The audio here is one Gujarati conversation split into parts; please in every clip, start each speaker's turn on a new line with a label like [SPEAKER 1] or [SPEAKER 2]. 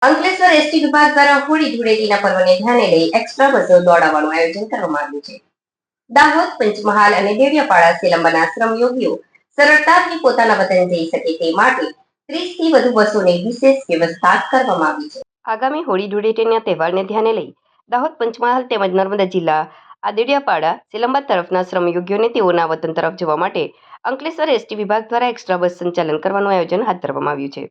[SPEAKER 1] અંકલેશ્વર એસટી વિભાગ દ્વારા હોળી ધૂળેટીના પર્વને ધ્યાને લઈ એક્સ્ટ્રા બસો દોડાવવાનું આયોજન કરવામાં આવ્યું છે. દાહોદ, પંચમહાલ અને દેડિયાપાડા સિલંબના શ્રમયોગીઓ સરળતાથી પોતાના વતન જઈ શકે તે માટે 30 થી વધુ બસોની વિશેષ વ્યવસ્થા કરવામાં આવી છે. આગામી હોળી ધૂળેટીના તહેવારને ધ્યાને લઈ દાહોદ, પંચમહાલ તેમજ નર્મદા જિલ્લા દેડિયાપાડા સિલંબા તરફના શ્રમયોગીઓને તેઓના વતન તરફ જવા માટે અંકલેશ્વર એસટી વિભાગ દ્વારા એક્સ્ટ્રા બસ સંચાલન કરવાનું આયોજન હાથ ધરવામાં આવ્યું છે.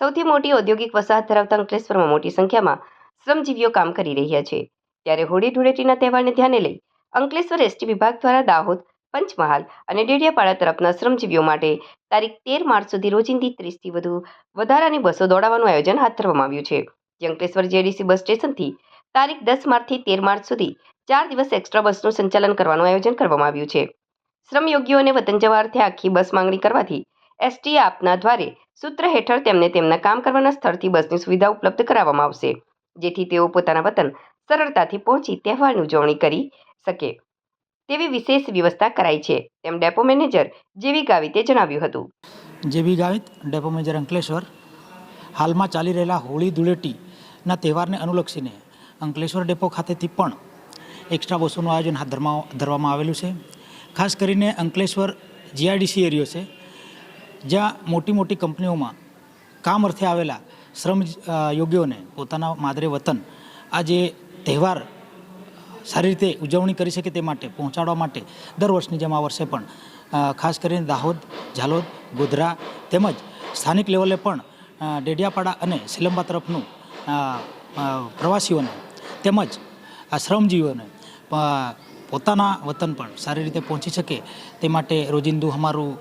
[SPEAKER 1] સૌથી મોટી ઔદ્યોગિક વસાહત ધરાવતા અંકલેશ્વરમાં મોટી સંખ્યામાં શ્રમજીવીઓ કામ કરી રહ્યા છે. ત્યારે હોળી ધૂળેટીના તહેવારને ધ્યાને લઈ અંકલેશ્વર એસટી વિભાગ દ્વારા દાહોદ, પંચમહાલ અને ડેડિયાપાડા તરફના શ્રમજીવીઓ માટે તારીખ 13 માર્ચ સુધી રોજિંદી 30 થી વધુ વધારાની બસો દોડાવવાનું આયોજન હાથ ધરવામાં આવ્યું છે. જે અંકલેશ્વર જેડીસી બસ સ્ટેશનથી તારીખ 10 માર્ચથી 13 માર્ચ સુધી 4 દિવસ એક્સ્ટ્રા બસનું સંચાલન કરવાનું આયોજન કરવામાં આવ્યું છે. શ્રમયોગીઓને વતન જવા અર્થે આખી બસ માંગણી કરવાથી એસટી આપના દ્વારે સૂત્ર હેઠળ તેમને તેમના કામ કરવાના સ્થળથી બસની સુવિધા ઉપલબ્ધ કરાવવામાં આવશે, જેથી તેઓ પોતાના વતન સરળતાથી પહોંચી તહેવારની ઉજવણી કરી શકે તેવી વિશેષ વ્યવસ્થા કરાઈ છે, તેમ ડેપો મેનેજર જેવી ગાવિતે જણાવ્યું હતું.
[SPEAKER 2] જેવી ગાવિત, ડેપો મેનેજર અંકલેશ્વર. હાલમાં ચાલી રહેલા હોળી ધૂળેટીના તહેવારને અનુલક્ષીને અંકલેશ્વર ડેપો ખાતેથી પણ એક્સ્ટ્રા બસોનું આયોજન હાથ ધરવામાં આવેલું છે. ખાસ કરીને અંકલેશ્વર જીઆઈડીસી એરિયો છે, જ્યાં મોટી મોટી કંપનીઓમાં કામ અર્થે આવેલા શ્રમ યોગીઓને પોતાના માદરે વતન આ જે તહેવાર સારી રીતે ઉજવણી કરી શકે તે માટે પહોંચાડવા માટે દર વર્ષની જેમ આ વર્ષે પણ ખાસ કરીને દાહોદ, ઝાલોદ, ગોધરા તેમજ સ્થાનિક લેવલે પણ ડેડિયાપાડા અને સિલંબા તરફનું પ્રવાસીઓને તેમજ આ શ્રમજીવીઓને પોતાના વતન પણ સારી રીતે પહોંચી શકે તે માટે રોજિંદુ અમારું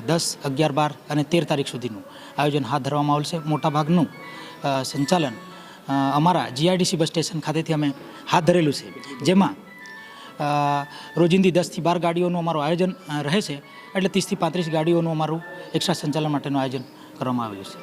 [SPEAKER 2] 10, 11, 12 અને 13 તારીખ સુધીનું આયોજન હાથ ધરવામાં આવેલ છે. મોટાભાગનું સંચાલન અમારા જીઆઈડીસી બસ સ્ટેશન ખાતેથી અમે હાથ ધરેલું છે, જેમાં રોજિંદી 10 થી 12 ગાડીઓનું અમારું આયોજન રહે છે. એટલે 30 થી 35 ગાડીઓનું અમારું એક્સ્ટ્રા સંચાલન માટેનું આયોજન કરવામાં આવેલું છે.